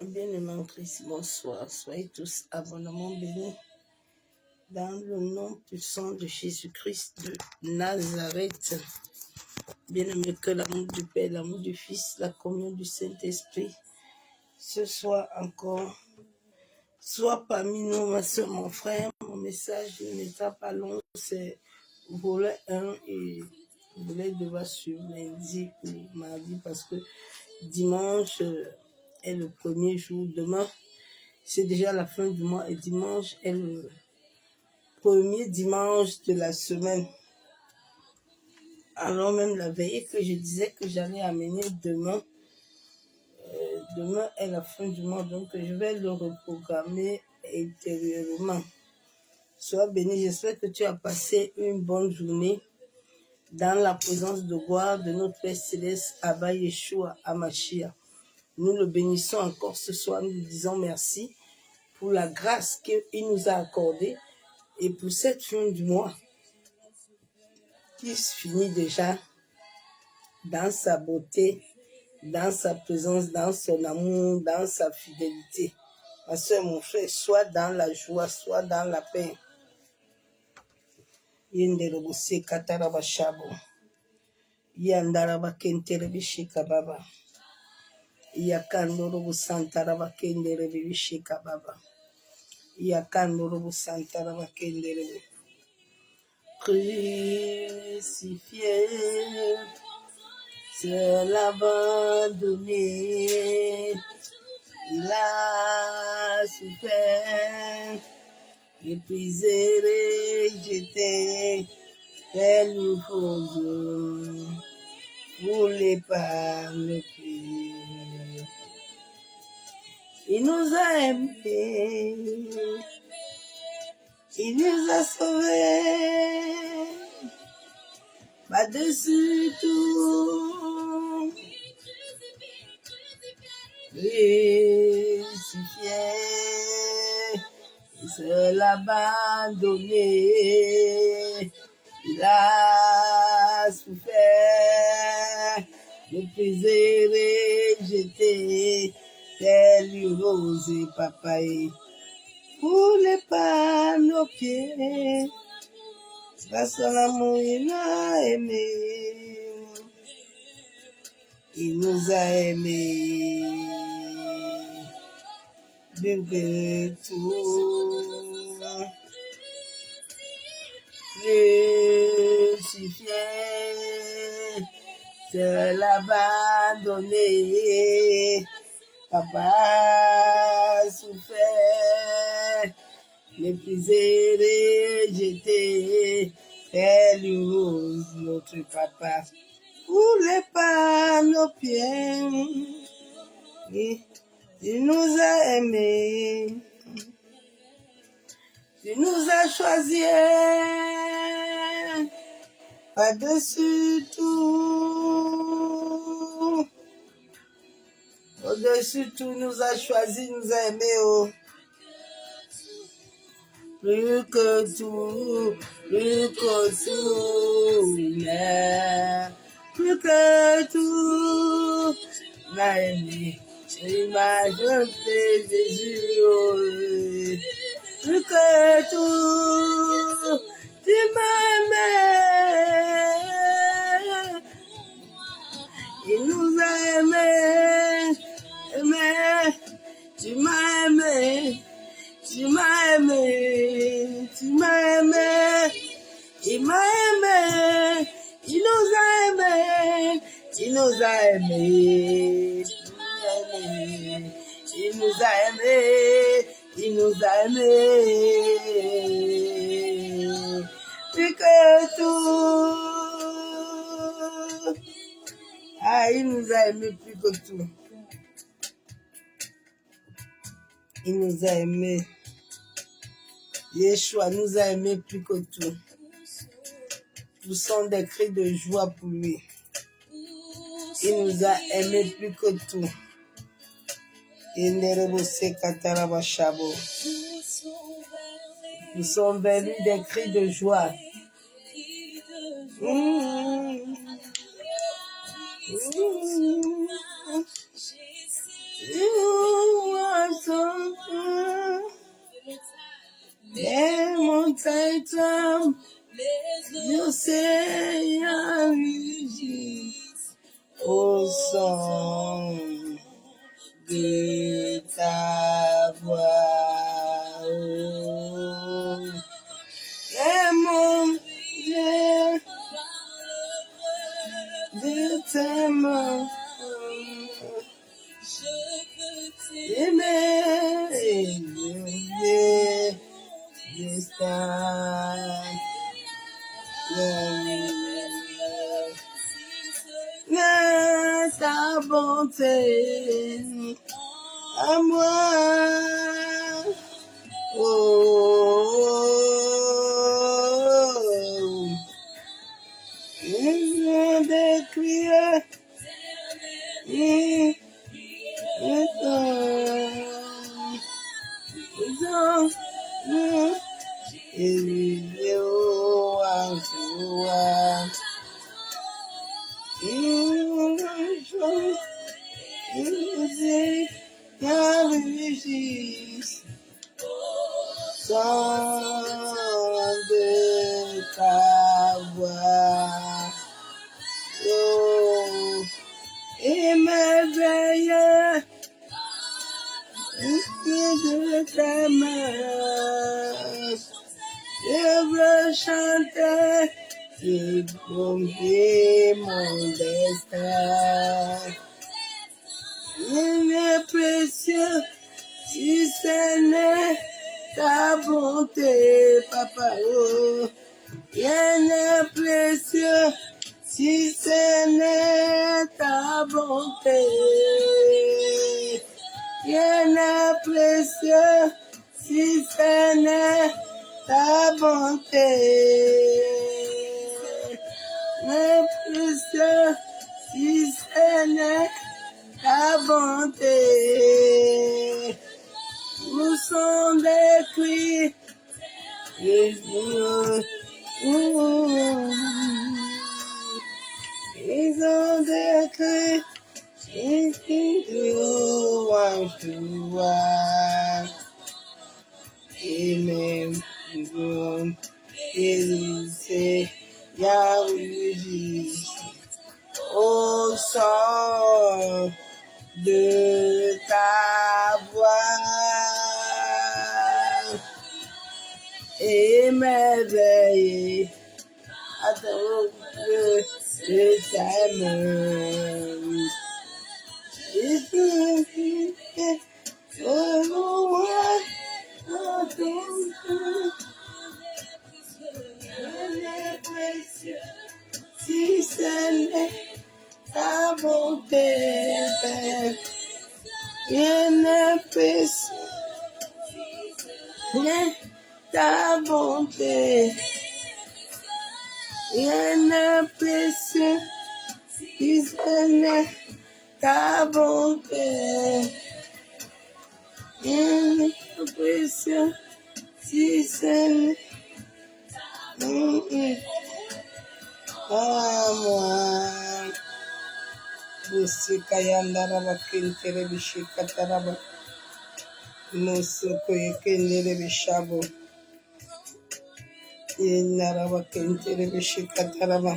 Bien-aimés en Christ, bonsoir. Soyez tous abondamment bénis dans le nom puissant de Jésus-Christ de Nazareth. Bien-aimés, que l'amour du Père, l'amour du Fils, la communion du Saint-Esprit, ce soir encore, soit parmi nous, ma soeur, mon frère. Mon message n'est pas long, c'est volet 1 et volet 2 va suivre lundi ou mardi parce que dimanche est le premier jour. Demain, c'est déjà la fin du mois et dimanche est le premier dimanche de la semaine. Alors même la veille que je disais que j'allais amener demain, demain est la fin du mois, donc je vais le reprogrammer intérieurement. Sois béni, j'espère que tu as passé une bonne journée dans la présence de gloire de notre Père Céleste, Abba Yeshua Amashia. Nous le bénissons encore ce soir, nous lui disons merci pour la grâce qu'il nous a accordée et pour cette fin du mois qui se finit déjà dans sa beauté, dans sa présence, dans son amour, dans sa fidélité. Ma soeur, mon frère, soit dans la joie, soit dans la paix. Yenderobose katarabashabo. Yandaraba kenterebishika baba. Yakandorobo santaraba kenderebishika baba. Yakandorobo santaraba kenderebe. Crucifié, c'est l'abandonné, il a souffert, épuisé, rejeté, tel une rose, voulait pas le plus. Il nous a aimés, il nous a sauvés, par-dessus tout, crucifié, il se l'abandonné, il a souffert, méprisé, rejeté, tel une rose papaye, foulé par nos pieds. Grâce à l'amour, il a aimé. Il nous a aimés. Bien que tout. Crucifié. C'est l'abandonné. Papa a souffert. Méprisé, rejeté, tel une rose, notre papa, foulé par nos pieds, il nous a aimés, il nous a choisis, par-dessus tout, au-dessus tout, nous a choisis, nous a aimés, oh. Plus que tout, mais plus que tout, m'a aimé, l'image de Jésus, plus que tout, tu m'as aimé, il nous a aimé, tu m'as aimé. Tu m'as aimé, tu m'as aimé, il m'a aimé, il nous a aimé, il nous a aimé, il nous a aimé, il nous a aimé, plus que tout. Ah, il nous a aimé plus que tout. Il nous a aimé. Yeshua nous a aimés plus que tout. Poussons des cris de joie pour lui. Il nous a aimés plus que tout. Poussons vers lui des cris de joie. je sais, au son de ta voix. Oh, et mon Dieu, de tes mains, aimer, élever, ta bonté à moi. Oh, je décris Sans de ta voix, oh, émerveilleux de ta main, je veux chanter, c'est combler mon destin. Il est précieux si ce n'est ta bonté, papa, oh. Rien n'est précieux si ce n'est ta bonté. Rien n'est précieux si ce n'est ta bonté. N'est précieux si ce n'est ta bonté. Nous sommes des cris. Ils ont des cris. Et même il sait Yahweh au son de ta voix. Et m'éveiller à ton Dieu de ta main. Et tout au loin, à ton Dieu, rien n'est précieux si ce n'est ta bonté, Père. Rien n'est précieux, n'est ta bonté. Rien n'est précieux si ce n'est ta bonté. Rien n'est précieux si ce n'est à moi. Busika yandaraba kintere bishika taraba. Musuko yekendere bishabo. Yenaraba kintere bishika taraba.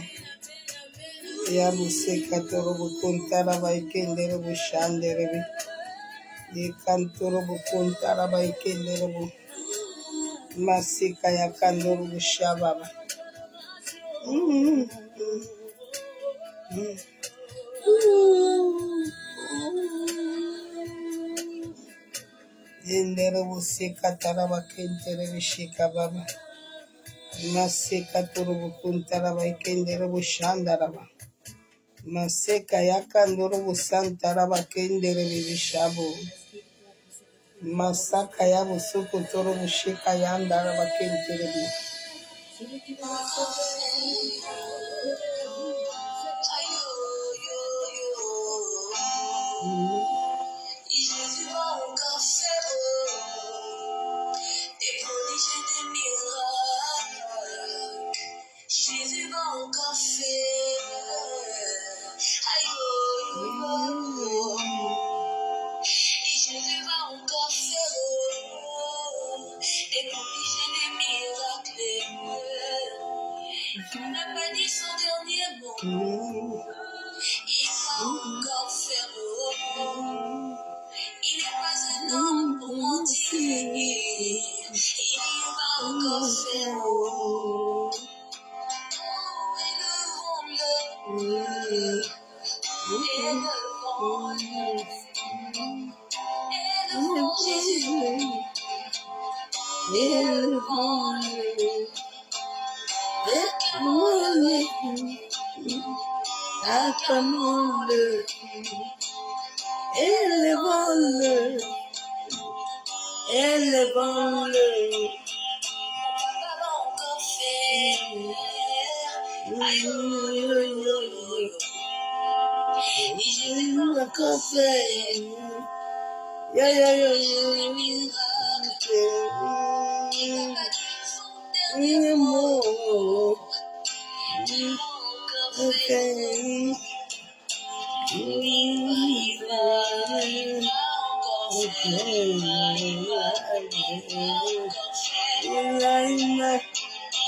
Yabusika torobu kuntaraba yekendere bishandere bi. Yekantoro bukuntaraba yekendere bu. Masika yakandoro bishababa. Yendere busika taraba kintere bishika baba. Masika turubu kuntaraba ikendere bushandaraba. Masika yakandoro busantaraba kendere bibishabo. Masaka yabusuku turubu shika yandaraba kendere bi. Jésus va encore faire des prodiges et des miracles. Jésus va encore faire. Aïe, Jésus va encore faire des prodiges et des miracles. Acclamons-le, élevons-le, élevons-le. Encore fait.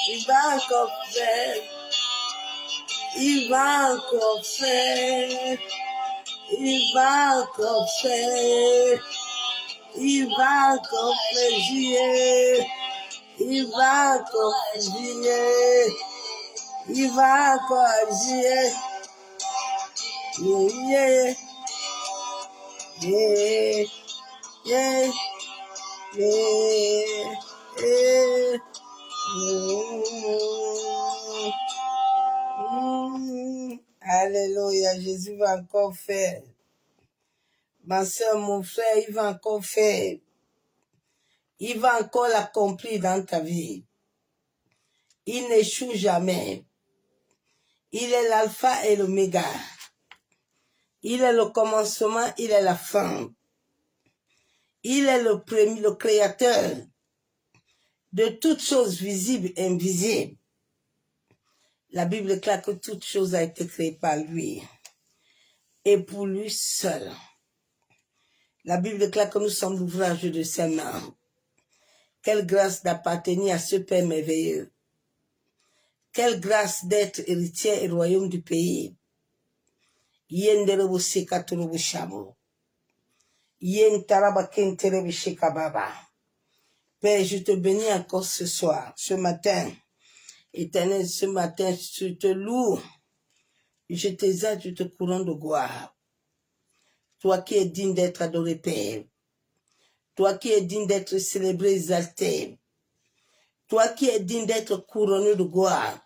Il va encore faire, il va encore faire, il va encore faire, il va encore faire juillet, il va encore juillet, il va encore juillet, yeah, yeah, yeah, yeah, yeah. Alléluia, Jésus va encore faire. Ma soeur, mon frère, il va encore faire. Il va encore l'accomplir dans ta vie. Il n'échoue jamais. Il est l'alpha et l'oméga. Il est le commencement, il est la fin. Il est le premier, le créateur de toutes choses visibles et invisibles. La Bible déclare que toute chose a été créée par lui et pour lui seul. La Bible déclare que nous sommes l'ouvrage de ses mains. Quelle grâce d'appartenir à ce Père merveilleux. Quelle grâce d'être héritier et royaume du pays. Yenderebo sekatorobo shabo. Yentaraba kenterebe shekababa. Père, je te bénis encore ce soir, ce matin. Éternel, ce matin, je te loue. Je t'exalte, je te couronne de gloire. Toi qui es digne d'être adoré, Père. Toi qui es digne d'être célébré, exalté. Toi qui es digne d'être couronné de gloire.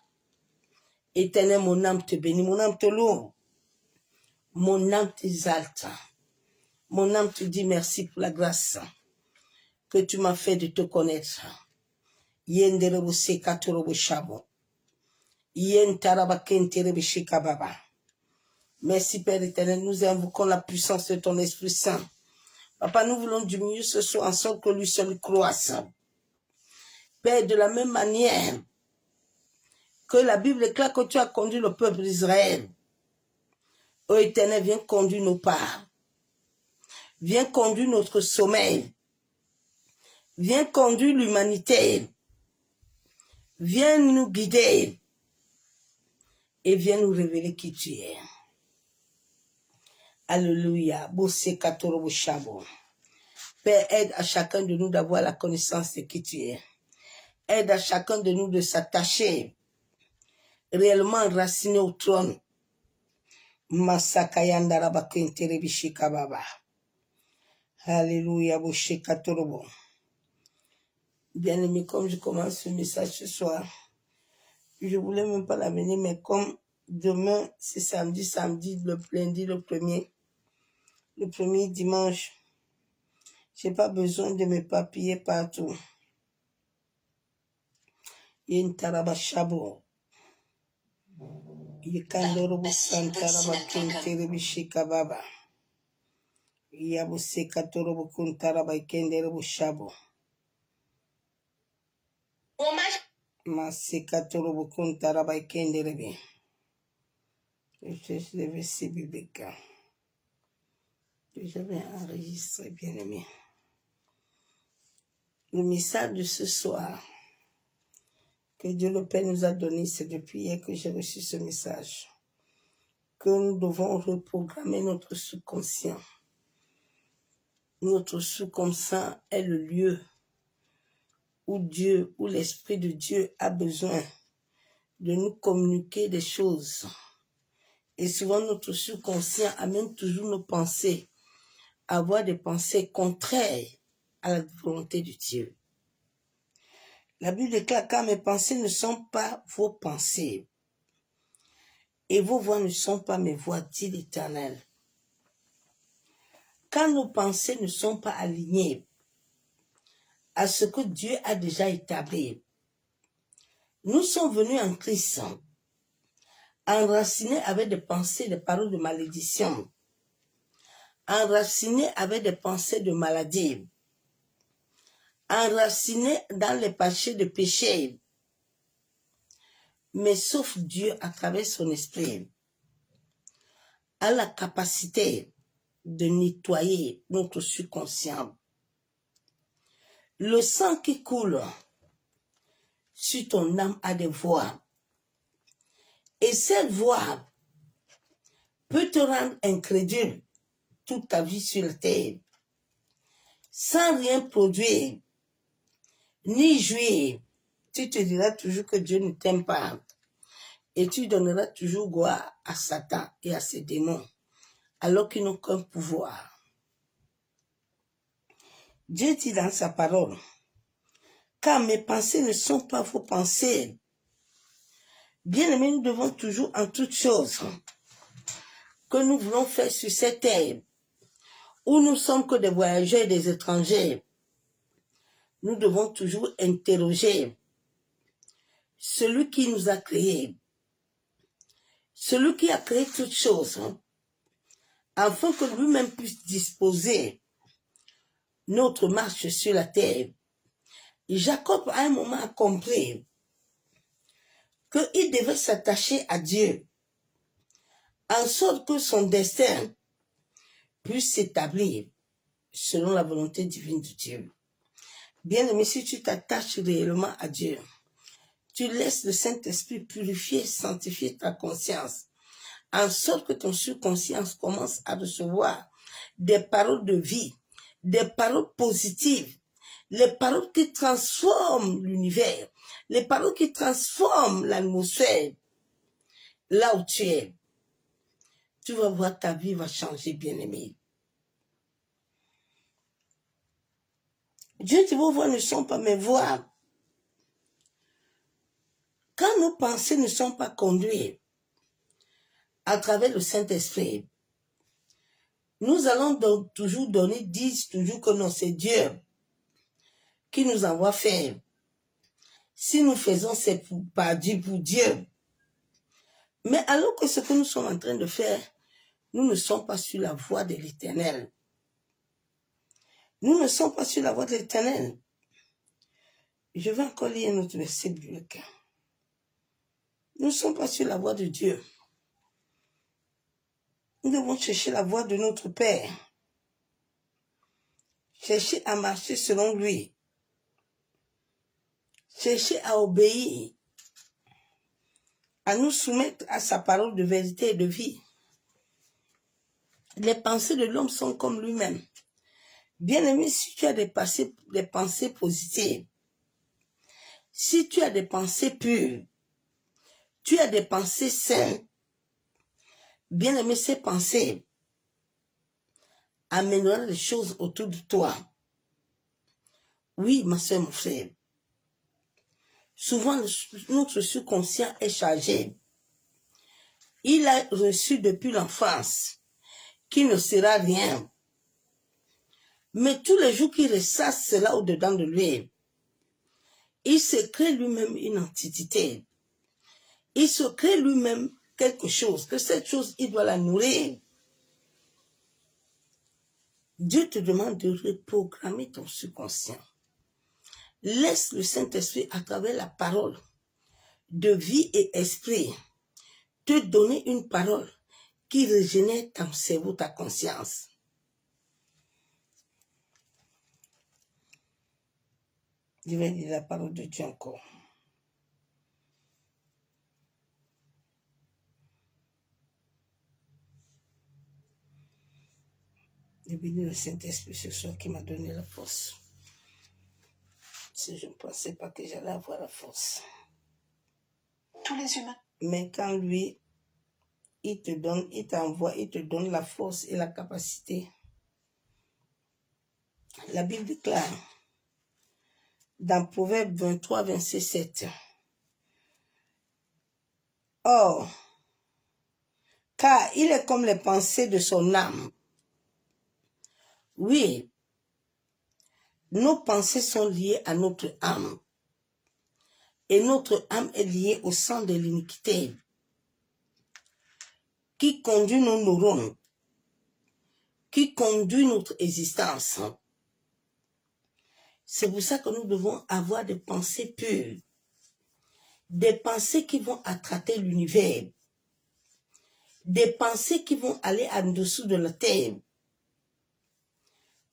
Éternel, mon âme te bénit, mon âme te loue. Mon âme t'exalte. Mon âme te dit merci pour la grâce que tu m'as fait de te connaître. Yenderebo sekatorobo shabo. Yentaraba kenterebe shekababa. Merci Père éternel, nous invoquons la puissance de ton Esprit Saint. Papa, nous voulons diminuer ce soir en sorte que lui seul croisse. Père, de la même manière que la Bible déclare que tu as conduit le peuple d'Israël. Ô éternel, viens conduire nos pas. Viens conduire notre sommeil. Viens conduire l'humanité. Viens nous guider. Et viens nous révéler qui tu es. Alléluia. Père, aide à chacun de nous d'avoir la connaissance de qui tu es. Aide à chacun de nous de s'attacher réellement enraciné au trône. Alléluia. Bien-aimé, comme je commence ce message ce soir, je voulais même pas l'amener, mais comme demain, c'est samedi, le lundi, le premier dimanche, j'ai pas besoin de me papiller partout. Yentarabashabo. Yekandorobo santaraba kenterebe shikababa. Yabuse katorobo kuntaraba kenderebo shabo. Masekatorobo kuntaraba kenderebe. Je cherche les versets bibliques que j'avais enregistré, bien aimé. Le message de ce soir que Dieu le Père nous a donné, c'est depuis hier que j'ai reçu ce message. Que nous devons reprogrammer notre subconscient. Notre subconscient est le lieu où Dieu, où l'Esprit de Dieu a besoin de nous communiquer des choses Et souvent, notre subconscient amène toujours nos pensées à avoir des pensées contraires à la volonté de Dieu. La Bible déclare, car mes pensées ne sont pas vos pensées, et vos voix ne sont pas mes voix, dit l'Éternel. Quand nos pensées ne sont pas alignées à ce que Dieu a déjà établi, nous sommes venus en Christ, enracinés avec des pensées, des paroles de malédiction, enracinés avec des pensées de maladie, enracinés dans les péchés de péché. Mais sauf Dieu, à travers son esprit, a la capacité de nettoyer notre subconscient. Le sang qui coule sur ton âme a des voix. Et cette voix peut te rendre incrédule toute ta vie sur la terre, sans rien produire, ni jouir. Tu te diras toujours que Dieu ne t'aime pas. Et tu donneras toujours gloire à Satan et à ses démons, alors qu'ils n'ont aucun pouvoir. Dieu dit dans sa parole, car mes pensées ne sont pas vos pensées. Bien-aimés, nous devons toujours en toutes choses que nous voulons faire sur cette terre, où nous sommes que des voyageurs et des étrangers, nous devons toujours interroger celui qui nous a créés, celui qui a créé toutes choses, afin que lui-même puisse disposer notre marche sur la terre. Jacob, à un moment, a compris qu'il devait s'attacher à Dieu, en sorte que son destin puisse s'établir selon la volonté divine de Dieu. Bien-aimé, si tu t'attaches réellement à Dieu, tu laisses le Saint-Esprit purifier, sanctifier ta conscience, en sorte que ton subconscience commence à recevoir des paroles de vie, des paroles positives, les paroles qui transforment l'univers, les paroles qui transforment l'atmosphère. Là où tu es, tu vas voir ta vie va changer, bien-aimé. Dieu dit, vos voix ne sont pas mes voix. Quand nos pensées ne sont pas conduites à travers le Saint-Esprit, nous allons donc toujours disent toujours que non, c'est Dieu qui nous envoie faire. Si nous faisons, c'est par Dieu, pour Dieu. Mais alors que ce que nous sommes en train de faire, nous ne sommes pas sur la voie de l'Éternel. Nous ne sommes pas sur la voie de l'Éternel. Je vais encore lire un autre verset biblique. Nous ne sommes pas sur la voie de Dieu. Nous devons chercher la voie de notre Père. Chercher à marcher selon lui. Chercher à obéir. À nous soumettre à sa parole de vérité et de vie. Les pensées de l'homme sont comme lui-même. Bien-aimé, si tu as des pensées positives, si tu as des pensées pures, tu as des pensées saines, bien-aimé, ces pensées amèneront les choses autour de toi. Oui, ma soeur, mon frère. Souvent, notre subconscient est chargé. Il a reçu depuis l'enfance qu'il ne sera rien. Mais tous les jours qu'il ressasse cela au-dedans de lui, il se crée lui-même une entité. Il se crée lui-même quelque chose, que cette chose, il doit la nourrir. Dieu te demande de reprogrammer ton subconscient. Laisse le Saint-Esprit à travers la parole de vie et esprit te donner une parole qui régénère ton cerveau, ta conscience. Je vais lire la parole de Dieu encore. Je bénis le Saint-Esprit ce soir qui m'a donné la force. Si je ne pensais pas que j'allais avoir la force. Tous les humains. Mais quand lui, il te donne, il t'envoie, il te donne la force et la capacité. La Bible déclare dans Proverbe 23, verset 7. Or, car il est comme les pensées de son âme. Oui, nos pensées sont liées à notre âme. Et notre âme est liée au sang de l'iniquité qui conduit nos neurones, qui conduit notre existence. C'est pour ça que nous devons avoir des pensées pures, des pensées qui vont attraper l'univers, des pensées qui vont aller en dessous de la terre.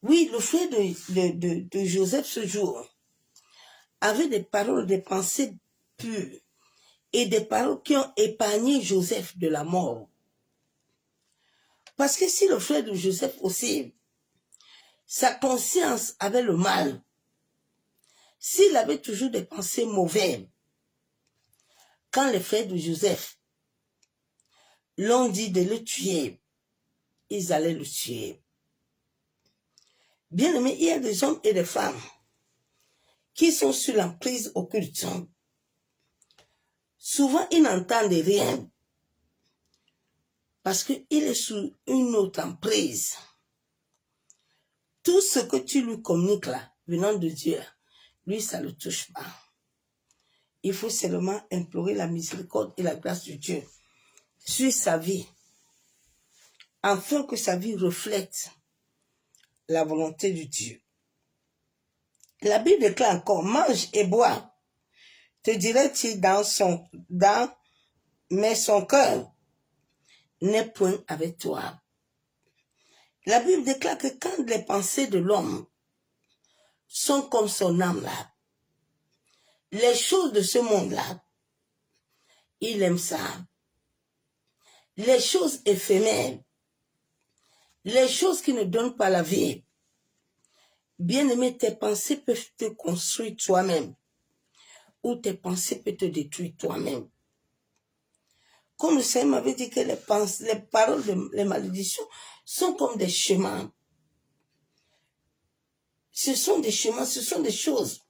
Oui, le frère de Joseph ce jour avait des paroles, des pensées pures et des paroles qui ont épargné Joseph de la mort. Parce que si le frère de Joseph aussi, sa conscience avait le mal, s'il avait toujours des pensées mauvaises, quand les frères de Joseph l'ont dit de le tuer, ils allaient le tuer. Bien aimé, il y a des hommes et des femmes qui sont sur l'emprise occulte. Souvent, ils n'entendent rien parce qu'il est sous une autre emprise. Tout ce que tu lui communiques là, venant de Dieu, lui, ça ne le touche pas. Il faut seulement implorer la miséricorde et la grâce de Dieu sur sa vie, afin que sa vie reflète la volonté de Dieu. La Bible déclare encore, mange et bois, te dirait-il mais son cœur n'est point avec toi. La Bible déclare que quand les pensées de l'homme sont comme son âme là, les choses de ce monde-là, il aime ça. Les choses éphémères, les choses qui ne donnent pas la vie. Bien-aimé, tes pensées peuvent te construire toi-même ou tes pensées peuvent te détruire toi-même. Comme le Seigneur m'avait dit que les paroles, les malédictions sont comme des chemins. Ce sont des chemins, ce sont des choses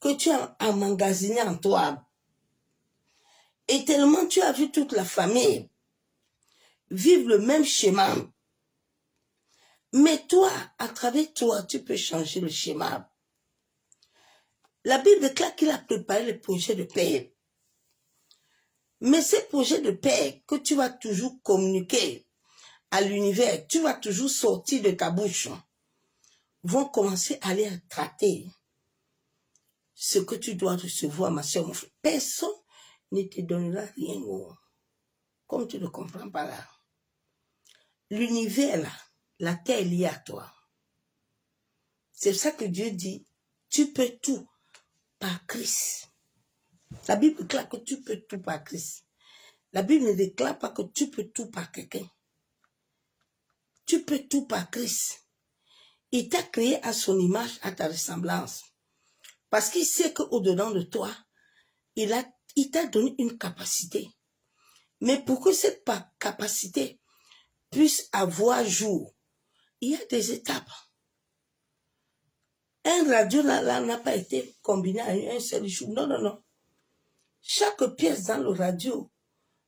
que tu as emmagasinées en toi. Et tellement tu as vu toute la famille vivre le même schéma. Mais toi, à travers toi, tu peux changer le schéma. La Bible déclare qu'il a préparé le projet de paix. Mais ces projets de paix que tu vas toujours communiquer à l'univers, tu vas toujours sortir de ta bouche, vont commencer à aller traiter ce que tu dois recevoir, ma soeur, mon frère. Personne ne te donnera rien, comme tu ne comprends pas là. L'univers là, la terre est liée à toi. C'est ça que Dieu dit, tu peux tout par Christ. La Bible déclare que tu peux tout par Christ. La Bible ne déclare pas que tu peux tout par quelqu'un. Tu peux tout par Christ. Il t'a créé à son image, à ta ressemblance. Parce qu'il sait qu'au-dedans de toi, il t'a donné une capacité. Mais pour que cette capacité puisse avoir jour, il y a des étapes. Un radio là n'a pas été combiné à un seul jour. Non, non, non. Chaque pièce dans le radio,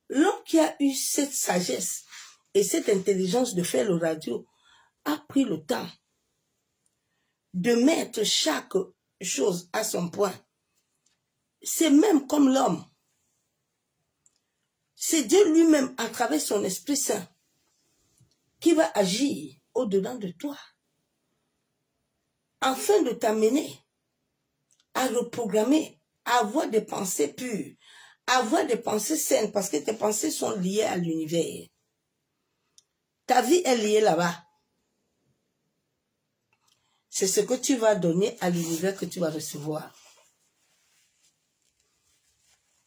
l'homme qui a eu cette sagesse et cette intelligence de faire le radio a pris le temps de mettre chaque chose à son point. C'est même comme l'homme. C'est Dieu lui-même, à travers son Esprit Saint, qui va agir au-dedans de toi, afin de t'amener à reprogrammer, à avoir des pensées pures, à avoir des pensées saines, parce que tes pensées sont liées à l'univers. Ta vie est liée là-bas. C'est ce que tu vas donner à l'univers que tu vas recevoir.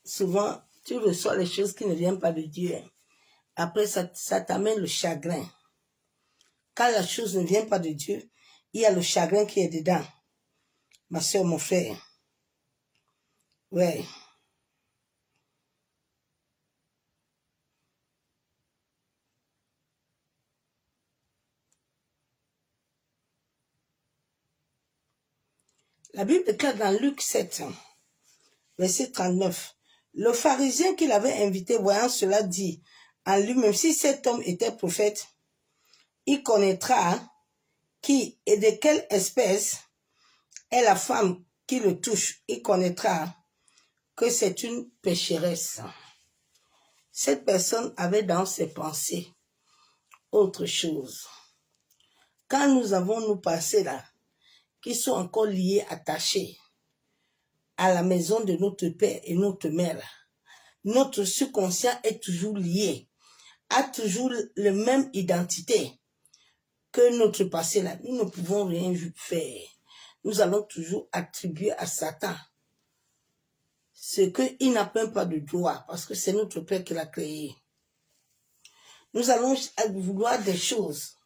Souvent, tu reçois les choses qui ne viennent pas de Dieu. Après, ça t'amène le chagrin. Quand la chose ne vient pas de Dieu, il y a le chagrin qui est dedans. Ma soeur, mon frère. Ouais. La Bible déclare dans Luc 7, verset 39, le pharisien qui l'avait invité, voyant cela, dit en lui-même, si cet homme était prophète, il connaîtra qui et de quelle espèce est la femme qui le touche. Il connaîtra que c'est une pécheresse. Cette personne avait dans ses pensées autre chose. Quand nous avons nos passés là, qui sont encore liés, attachés à la maison de notre père et notre mère, notre subconscient est toujours lié, a toujours la même identité que notre passé là. Nous ne pouvons rien faire. Nous allons toujours attribuer à Satan ce qu'il n'a même pas de droit, parce que c'est notre Père qui l'a créé. Nous allons vouloir des choses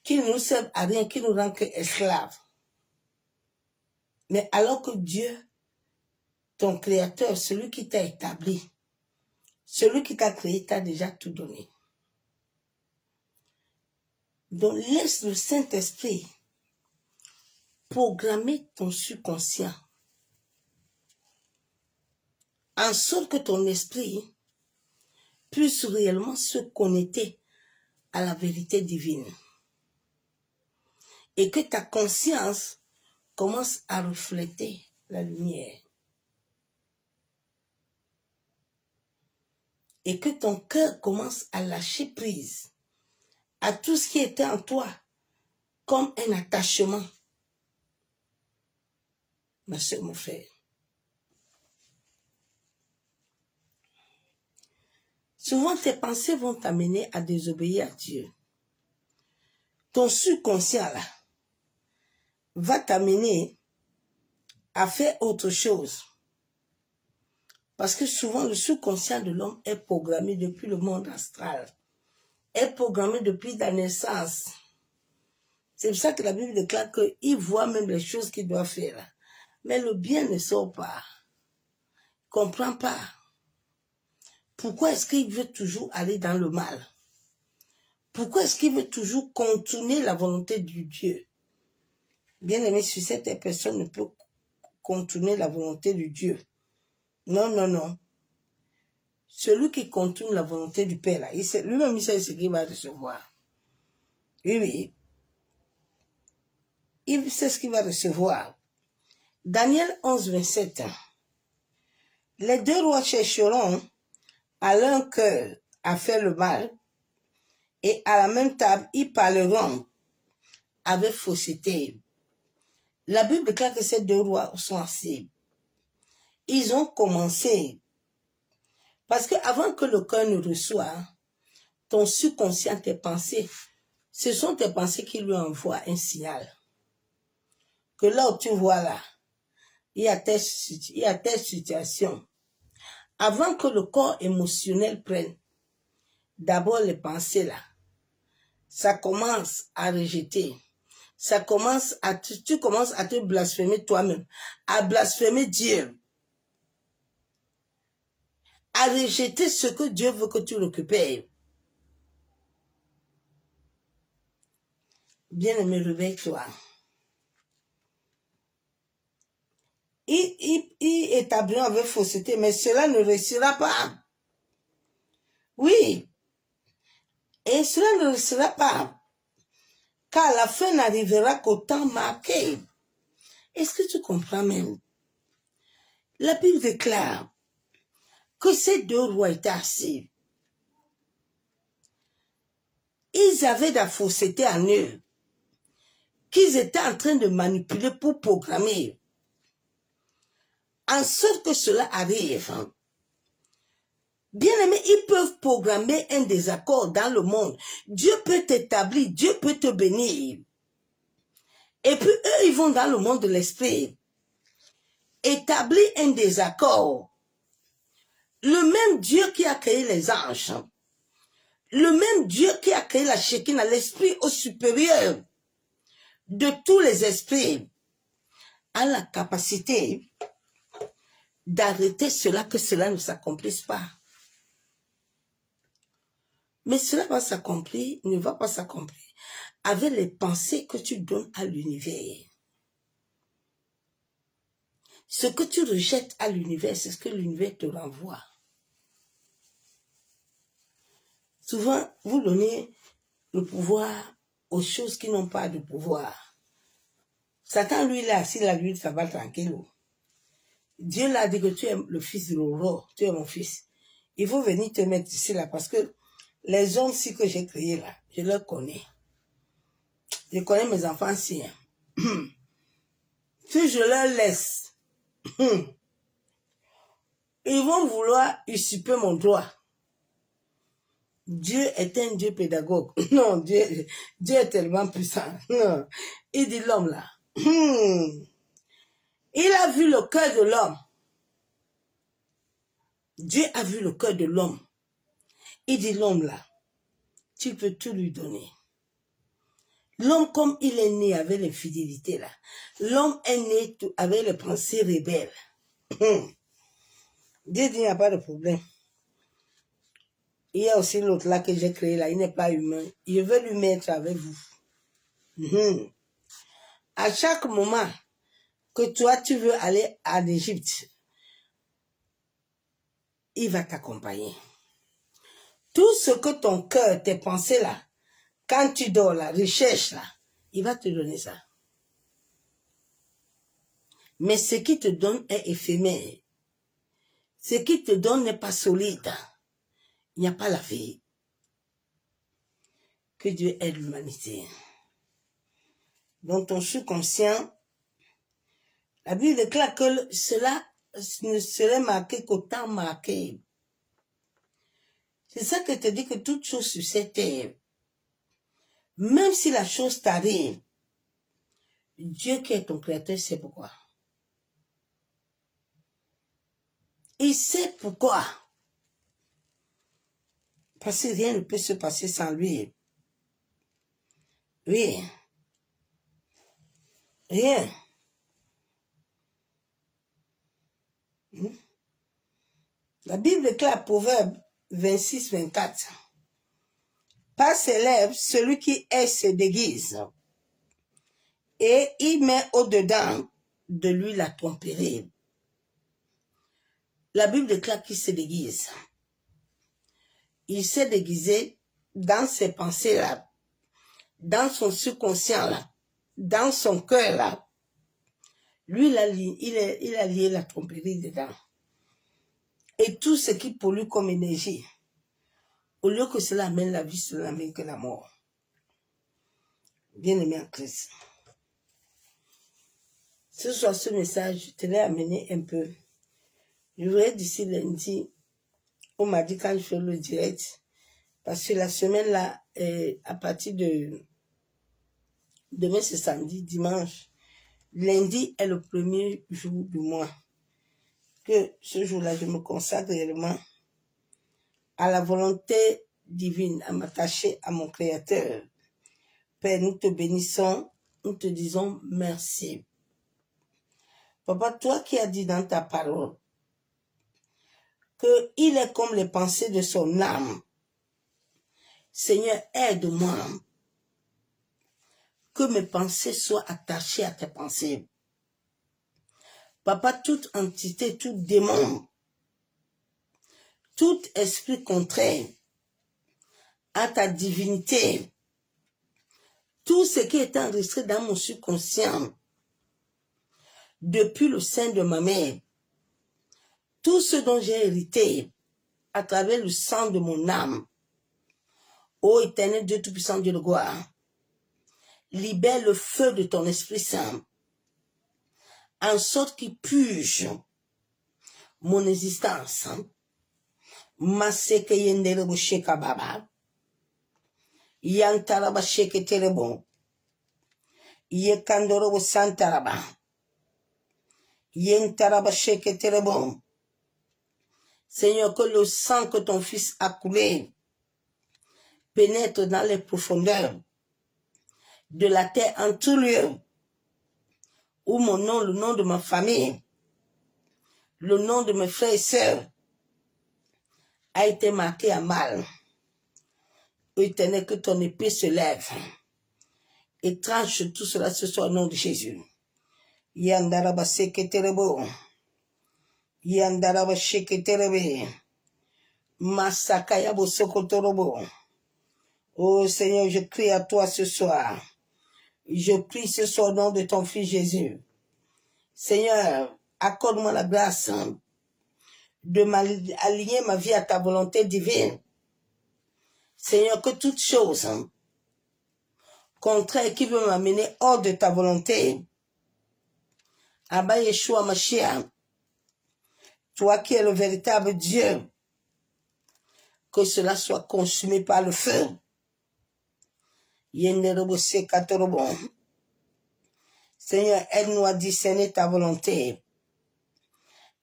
qui ne nous servent à rien, qui nous rendent esclaves. Mais alors que Dieu, ton créateur, celui qui t'a établi, celui qui t'a créé, t'a déjà tout donné. Donc laisse le Saint-Esprit programmer ton subconscient en sorte que ton esprit puisse réellement se connecter à la vérité divine. Et que ta conscience commence à refléter la lumière. Et que ton cœur commence à lâcher prise à tout ce qui était en toi comme un attachement. Ma soeur, mon frère. Souvent, tes pensées vont t'amener à désobéir à Dieu. Ton subconscient, là, va t'amener à faire autre chose. Parce que souvent, le subconscient de l'homme est programmé depuis le monde astral. Est programmé depuis la naissance. C'est pour ça que la Bible déclare qu'il voit même les choses qu'il doit faire. Mais le bien ne sort pas. Il ne comprend pas. Pourquoi est-ce qu'il veut toujours aller dans le mal? Pourquoi est-ce qu'il veut toujours contourner la volonté du Dieu? Bien aimé, si cette personne ne peut contourner la volonté du Dieu. Non, non, non. Celui qui contourne la volonté du Père, là, lui-même, il sait ce qu'il va recevoir. Oui, oui. Il sait ce qu'il va recevoir. Daniel 11, 27. Les deux rois chercheront à leur cœur à faire le mal, et à la même table, ils parleront avec fausseté. La Bible déclare que ces deux rois sont assis. Ils ont commencé. Parce qu'avant que le cœur ne reçoive, ton subconscient, tes pensées, ce sont tes pensées qui lui envoient un signal. Que là où tu vois là, il y a telle situation. Avant que le corps émotionnel prenne, d'abord les pensées là, ça commence à rejeter. Ça commence à tu commences à te blasphémer toi-même, à blasphémer Dieu, à rejeter ce que Dieu veut que tu récupères. Bien-aimé, réveille-toi. Il établira avec fausseté, mais cela ne réussira pas. Oui. Et cela ne réussira pas. Car la fin n'arrivera qu'au temps marqué. Est-ce que tu comprends même? La Bible déclare que ces deux rois étaient assis. Ils avaient de la fausseté en eux, qu'ils étaient en train de manipuler pour programmer. En sorte que cela arrive, bien aimé, ils peuvent programmer un désaccord dans le monde. Dieu peut t'établir, Dieu peut te bénir. Et puis eux, ils vont dans le monde de l'esprit. Établir un désaccord. Le même Dieu qui a créé les anges, le même Dieu qui a créé la Shekinah, l'esprit au supérieur de tous les esprits, a la capacité d'arrêter cela, que cela ne s'accomplisse pas. Mais cela va s'accomplir, ne va pas s'accomplir avec les pensées que tu donnes à l'univers. Ce que tu rejettes à l'univers, c'est ce que l'univers te renvoie. Souvent, vous donnez le pouvoir aux choses qui n'ont pas de pouvoir. Satan, lui, là, s'il a lui, ça va tranquille. Dieu l'a dit que tu es le fils de l'aurore, tu es mon fils. Il faut venir te mettre ici, là, parce que les hommes-ci que j'ai créés, là, je les connais. Je connais mes enfants-ci. Si je leur laisse, ils vont vouloir usurper mon droit. Dieu est un Dieu pédagogue. Non, Dieu est tellement puissant. Non. Il dit l'homme là. Il a vu le cœur de l'homme. Dieu a vu le cœur de l'homme. Il dit l'homme là, tu peux tout lui donner. L'homme, comme il est né avec l'infidélité là, l'homme est né avec les pensées rebelles. Dieu dit il n'y a pas de problème. Il y a aussi l'autre là que j'ai créé là, il n'est pas humain. Je veux lui mettre avec vous. À chaque moment que toi tu veux aller en Égypte, il va t'accompagner. Tout ce que ton cœur, tes pensées là, quand tu dors là, recherche là, il va te donner ça. Mais ce qui te donne est éphémère. Ce qui te donne n'est pas solide. Il n'y a pas la vie. Que Dieu aide l'humanité. Dans ton subconscient, la Bible déclare que cela ne serait marqué qu'au temps marqué. C'est ça que te dit que toute chose sur cette terre, même si la chose t'arrive, Dieu qui est ton créateur sait pourquoi. Il sait pourquoi. Parce que rien ne peut se passer sans lui. Oui. Rien. La Bible déclare, Proverbe 26-24. Par ses lèvres, celui qui est se déguise. Et il met au-dedans de lui la tromperie. La Bible déclare qu'il se déguise. Il s'est déguisé dans ses pensées-là, dans son subconscient-là, dans son cœur-là. Lui, il a lié la tromperie dedans. Et tout ce qui pollue comme énergie, au lieu que cela amène la vie, cela amène que la mort. Bien-aimé en Christ. Ce soir, ce message, je te l'ai amené un peu. Je voudrais d'ici lundi, on m'a dit quand je fais le direct, parce que la semaine là, à partir de demain c'est samedi, dimanche, lundi est le premier jour du mois. Que ce jour-là, je me consacre réellement à la volonté divine, à m'attacher à mon Créateur. Père, nous te bénissons, nous te disons merci. Papa, toi qui as dit dans ta parole qu'il est comme les pensées de son âme. Seigneur, aide-moi que mes pensées soient attachées à tes pensées. Papa, toute entité, tout démon, tout esprit contraire à ta divinité, tout ce qui est enregistré dans mon subconscient depuis le sein de ma mère, tout ce dont j'ai hérité à travers le sang de mon âme, ô éternel Dieu Tout-Puissant, Dieu de gloire, libère le feu de ton Esprit Saint, en sorte qu'il purge mon existence. Maseke yenderebo sheka baba, yantaraba sheke terebo, yekandorobo santaraba, yentaraba sheke terebo. Seigneur, que le sang que ton Fils a coulé pénètre dans les profondeurs de la terre en tout lieu, où mon nom, le nom de ma famille, le nom de mes frères et sœurs a été marqué à mal. Éternel, que ton épée se lève et tranche tout cela ce soir au nom de Jésus. Yandaraba seketerebo. Yandaraba sheketerebe. Masakaya bosokotorobo. Oh Seigneur, je crie à toi ce soir. Je prie ce soir au nom de ton Fils Jésus. Seigneur, accorde-moi la grâce de aligner ma vie à ta volonté divine. Seigneur, que toute chose contraire qui veut m'amener hors de ta volonté, Abba Yeshua Mashiach, toi qui es le véritable Dieu, que cela soit consumé par le feu. Seigneur, aide-nous à discerner ta volonté.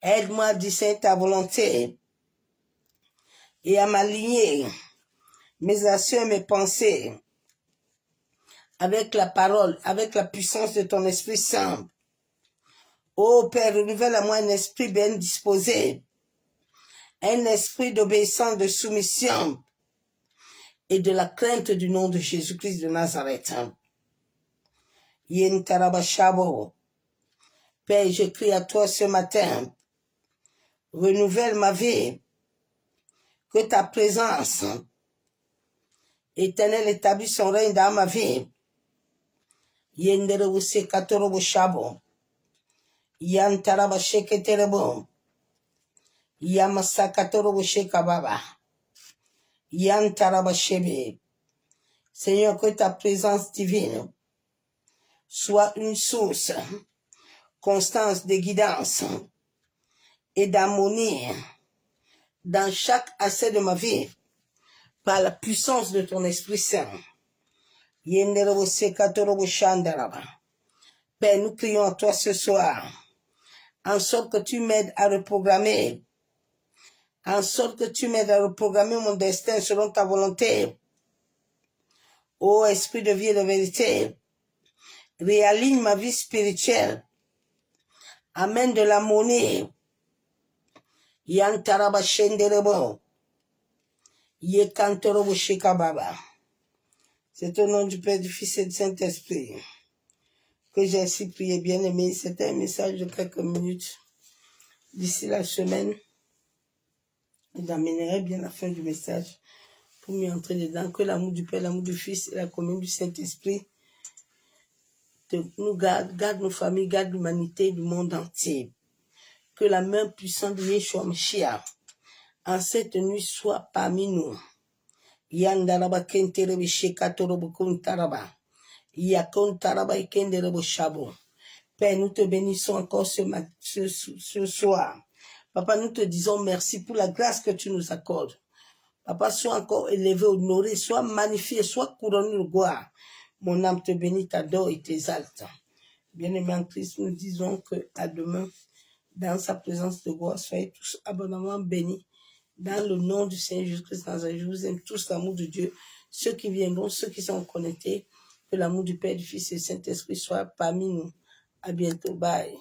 Aide-moi à discerner ta volonté et à m'aligner mes actions et mes pensées avec la parole, avec la puissance de ton Esprit Saint. Ô Père, renouvelle à moi un esprit bien disposé, un esprit d'obéissance, de soumission et de la crainte du nom de Jésus-Christ de Nazareth. Yen Tarabashabo. Père, je crie à toi ce matin, renouvelle ma vie, que ta présence éternelle établisse son règne dans ma vie. Yenderebuse Katorobo Shabo. Yan Tarabasheketerebo. Yamasakatorobo Shekababa. Yan Tarabashebe. Seigneur, que ta présence divine soit une source constante de guidance et d'harmonie dans chaque aspect de ma vie par la puissance de ton Esprit Saint. Père, nous crions à toi ce soir, en sorte que tu m'aides à reprogrammer, en sorte que tu m'aides à reprogrammer mon destin selon ta volonté. Ô Esprit de vie et de vérité, réaligne ma vie spirituelle, amène de l'harmonie. Yantaraba Shenderebo, Yekantorobo Shekababa. C'est au nom du Père, du Fils et du Saint-Esprit que j'ai ainsi prié, bien-aimé. C'était un message de quelques minutes. D'ici la semaine, j'amènerai bien la fin du message pour m'y entrer dedans. Que l'amour du Père, l'amour du Fils et la communion du Saint-Esprit nous garde nos familles, garde l'humanité du monde entier. Que la main puissante de Yeshua Mashiach en cette nuit soit parmi nous. Yandaraba kenterebe shekatorobo kuntaraba. Yakontaraba ikenderebo shabo. Père, nous te bénissons encore ce soir. Papa, nous te disons merci pour la grâce que tu nous accordes. Papa, sois encore élevé, honoré, sois magnifié, sois couronné de gloire. Mon âme te bénit, t'adore et t'exalte. Bien-aimés en Christ, nous disons que à demain, dans sa présence de gloire, soyez tous abondamment bénis. Dans le nom du Seigneur Jésus-Christ, je vous aime tous l'amour de Dieu. Ceux qui viendront, ceux qui sont connectés, que l'amour du Père, du Fils et du Saint-Esprit soit parmi nous. À bientôt. Bye.